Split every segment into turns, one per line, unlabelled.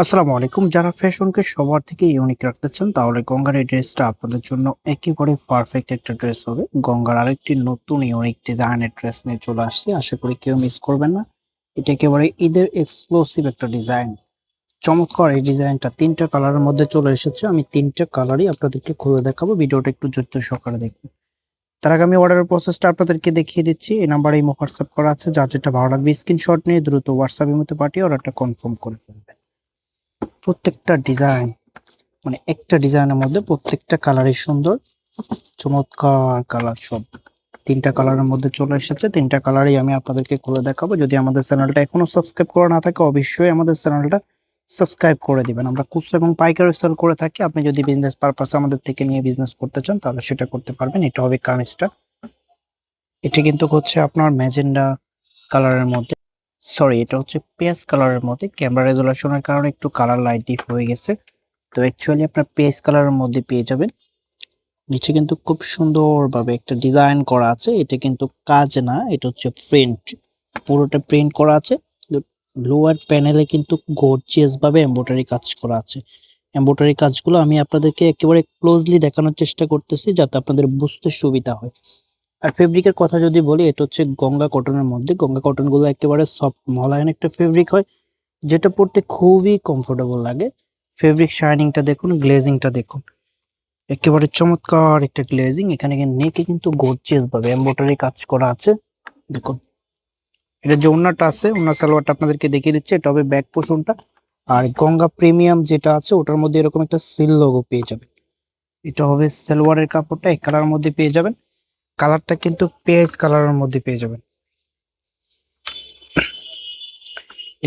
আসসালামু আলাইকুম। যারা ফ্যাশনকে সবার থেকে ইউনিক রাখতে চান তাহলে গঙ্গার এই ড্রেসটা আপনাদের জন্য একেবারে পারফেক্ট একটা ড্রেস হবে। গঙ্গার আরেকটি নতুন ইউনিক ডিজাইনের ড্রেস নিয়ে চলে আসছে। আশা করি কেউ মিস করবেন না। এটা একেবারে ঈদের এক্সক্লুসিভ একটা ডিজাইন। চমৎকার এই ডিজাইনটা ৩টা কালারের মধ্যে চলে এসেছে। আমি ৩টা কালারই আপনাদেরকে খুলে দেখাবো। ভিডিওটা একটু ধৈর্য সহকারে দেখুন। তার আগে আমি অর্ডারের প্রসেসটা আপনাদেরকে দেখিয়ে দিচ্ছি। এই নাম্বারে ইমো হোয়াটসঅ্যাপ করা আছে। যার যেটা ভালো লাগবে স্ক্রিনশট নিয়ে দ্রুত হোয়াটসঅ্যাপের মধ্যে পাঠিয়ে অর্ডারটা কনফার্ম করে ফেলবেন। প্রত্যেকটা ডিজাইন মানে একটা ডিজাইনের মধ্যে প্রত্যেকটা কালারই সুন্দর, চমৎকার কালার সব। ৩টা কালারের মধ্যে চলে এসেছে। ৩টা কালারই আমি আপনাদেরকে খুলে দেখাবো। যদি আমাদের চ্যানেলটা এখনো সাবস্ক্রাইব করা না থাকে অবশ্যই আমাদের চ্যানেলটা সাবস্ক্রাইব করে দিবেন। আমরা খুচরা এবং পাইকারি সেল করে থাকি। আপনি যদি বিজনেস পারপাসে আমাদের থেকে নিয়ে বিজনেস করতে চান তাহলে সেটা করতে পারবেন। এটা হবে কামিজটা। এটা কিন্তু হচ্ছে আপনার ম্যাজেন্ডা কালারের মধ্যে, সরি এটা হচ্ছে পেঁয়াজ কালারের মধ্যে। ক্যামেরা রেজোলিউশনের কারণে একটু কালার লাইট ডিপ হয়ে গেছে। তো অ্যাকচুয়ালি আপনার পেজ কালারের মধ্যে পেয়ে যাবেন। নিচে কিন্তু খুব সুন্দরভাবে একটা ডিজাইন করা আছে। এটা কিন্তু কাজ না, এটা হচ্ছে প্রিন্ট, পুরোটা প্রিন্ট করা আছে। লোয়ার প্যানেলে কিন্তু গর্জিয়াস ভাবে এমব্রয়ডারি কাজ করা আছে। এমব্রয়ডারি কাজগুলো আমি আপনাদেরকে একেবারে ক্লোজলি দেখানোর চেষ্টা করতেছি যাতে আপনাদের বুঝতে সুবিধা হয়। আর ফেব্রিকের কথা যদি বলি, এটা হচ্ছে গঙ্গা কটনের মধ্যে। গঙ্গা কটন গুলো একেবারে সফট মলায়ন একটা ফেব্রিক হয়, যেটা পড়তে খুবই কমফোর্টেবল লাগে। ফেব্রিক শাইনিংটা দেখুন, গ্লেজিংটা দেখুন, একেবারে চমৎকার একটা গ্লেজিং। এখানে নেকে কিন্তু গর্জিয়াস ভাবে এমব্রয়ডারি কাজ করা আছে দেখুন। এটা যে ওন্নাটা আছে, ওন্না সালোয়ারটা আপনাদেরকে দেখিয়ে দিচ্ছে। এটা হবে ব্যাক পোর্শনটা। আর গঙ্গা প্রিমিয়াম যেটা আছে ওটার মধ্যে এরকম একটা সিল লোগো পেয়ে যাবেন। এটা হবে সালোয়ারের কাপড়টা, এক কালার মধ্যে পেয়ে যাবেন। কালারটা কিন্তু পেঁয়াজ কালারের মধ্যে পেয়ে যাবেন।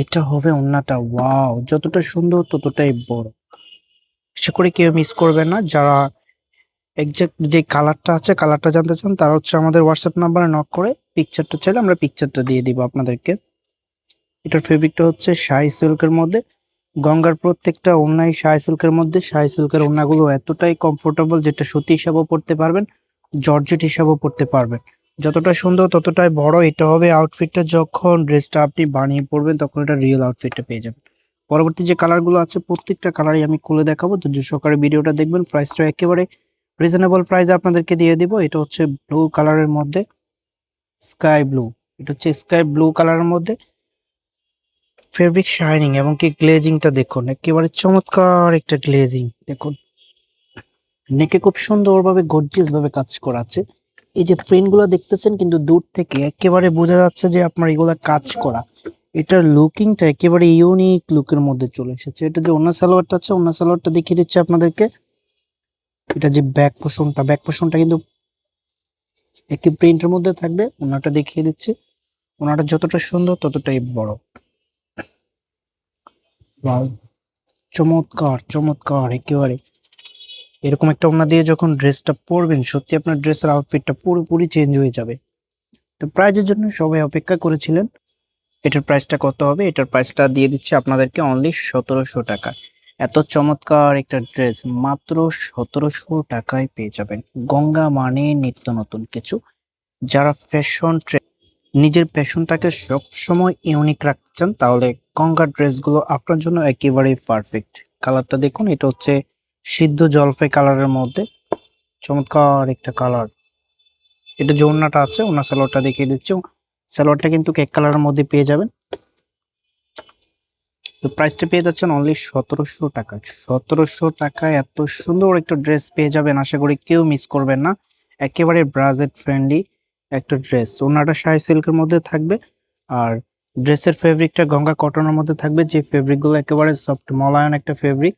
এটা হবে ওন্নাটা। ওয়াও, যতটা সুন্দর ততটাই বড়। আশা করি কেউ মিস করবে না। যারা এক্সাক্ট যে কালারটা আছে কালারটা জানতে চান তারা হচ্ছে আমাদের হোয়াটসঅ্যাপ নাম্বারে নক করে পিকচারটা চাইলে আমরা পিকচারটা দিয়ে দিব আপনাদেরকে। এটার ফেব্রিকটা হচ্ছে শাহি সিল্কের মধ্যে। গঙ্গার প্রত্যেকটা ওড়নাই শাহি সিল্কের মধ্যে। শাহি সিল্কের ওড়নাগুলো এতটাই কমফোর্টেবল যেটা সুতি হিসাবেও পরতে পারবেন, জর্জেট হিসাবেও পরতে পারবেন। যতটা সুন্দর ততটাই বড়। এটা হবে আউটফিটটা, যখন ড্রেসটা আপনি বানিয়ে পরবেন তখন এটা রিয়েল আউটফিটটা পেয়ে যাবেন। পরবর্তী যে কালারগুলো আছে প্রত্যেকটা কালারই আমি খুলে দেখাবো, ধৈর্য সহকারে ভিডিওটা দেখবেন। প্রাইসটা একেবারে রিজনেবল প্রাইসে আপনাদেরকে দিয়ে দিব। এটা হচ্ছে ব্লু কালারের মধ্যে, স্কাই ব্লু। এটা হচ্ছে স্কাই ব্লু কালারের মধ্যে ফেব্রিক শাইনিং এবং কি গ্লেজিংটা দেখুন, একেবারে চমৎকার একটা গ্লেজিং দেখুন। নেকে খুব সুন্দরভাবে গর্জিয়াস ভাবে কাজ করা আছে। এই যে প্রিন্ট গুলো দেখতেছেন কিন্তু দূর থেকে একেবারে বোঝা যাচ্ছে যে আপনার এগুলা কাজ করা। এটার লুকিংটা একেবারে ইউনিক লুকের মধ্যে চলে এসেছে। এটা যে ওন্না সালোয়ারটা আছে, ওন্না সালোয়ারটা দেখিয়ে দিচ্ছে আপনাদেরকে। এটা যে ব্যাক পোর্শনটা, ব্যাক পোর্শনটা কিন্তু একই প্রিন্টের মধ্যে থাকবে। ওনাটা দেখিয়ে দিচ্ছি। ওনাটা যতটা সুন্দর ততটাই বড়। ওয়াও, চমৎকার চমৎকার একেবারে। এরকম একটা ওনা দিয়ে যখন ড্রেসটা পরবেন সত্যি আপনার ড্রেসের আউটফিটটা পুরোপুরি চেঞ্জ হয়ে যাবে। তো প্রাইজের জন্য সবাই অপেক্ষা করেছিলেন। এটার প্রাইসটা কত হবে? এটার প্রাইসটা দিয়ে দিচ্ছি আপনাদেরকে অনলি ১৭০০ টাকা। এত চমৎকার একটা ড্রেস মাত্র ১৭০০ টাকায় পেয়ে যাবেন। গঙ্গা মানে নিত্য নতুন কিছু। যারা ফ্যাশন নিজের প্যাশনটাকে সবসময় ইউনিক রাখতে চান তাহলে গঙ্গার ড্রেসগুলো আপনার জন্য একেবারেই পারফেক্ট। কালারটা দেখুন, এটা হচ্ছে সিদ্ধ জলপাই কালারের মধ্যে, চমৎকার একটা কালার। এটা যে ওড়নাটা আছে ওড়না সালোয়ারটা দেখিয়ে দিচ্ছি। সালোয়ারটা কিন্তু কেক কালারের মধ্যে পেয়ে যাবেন। তো প্রাইসটা পেয়ে যাচ্ছেন অনলি ১৭০০ টাকা। ১৭০০ টাকায় এত সুন্দর একটা ড্রেস পেয়ে যাবেন, আশা করি কেউ মিস করবেন না। একেবারে বাজেট ফ্রেন্ডলি একটা ড্রেস। ওড়নাটা শাহি সিল্কের মধ্যে থাকবে আর ড্রেসের ফেব্রিকটা গঙ্গা কটনের মধ্যে থাকবে, যে ফেব্রিকগুলো একেবারে সফট মলায়ন একটা ফেব্রিক,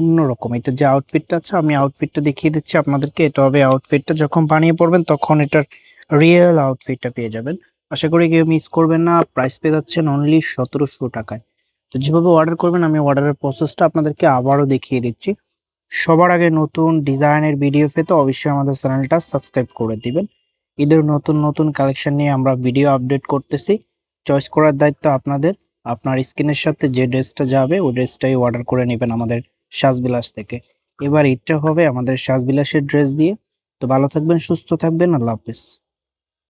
অন্যরকম। এটা যে আউটফিটটা আছে আমি আউটফিটটা দেখিয়ে দিচ্ছি আপনাদেরকে। এটা হবে আউটফিটটা, যখন বানিয়ে পড়বেন তখন এটার রিয়েল আউটফিটটা পেয়ে যাবেন। আশা করি কেউ মিস করবেন না। প্রাইস পেয়ে যাচ্ছেন অনলি ১৭০০ টাকায়। তো যেভাবে অর্ডার করবেন আমি অর্ডারের প্রসেসটা আপনাদেরকে আবারও দেখিয়ে দিচ্ছি। সবার আগে নতুন ডিজাইনের ভিডিও পেতে অবশ্যই আমাদের চ্যানেলটা সাবস্ক্রাইব করে দিবেন। ঈদের নতুন নতুন কালেকশন নিয়ে আমরা ভিডিও আপডেট করতেছি। চয়েস করার দায়িত্ব আপনাদের। আপনার স্কিনের সাথে যে ড্রেসটা যাবে ওই ড্রেসটাই অর্ডার করে নেবেন আমাদের সাজবিলাস থেকে। এবার এটা হবে আমাদের সাজবিলাসের ড্রেস দিয়ে। তো ভালো থাকবেন, সুস্থ থাকবেন, আল্লাহ হাফেজ।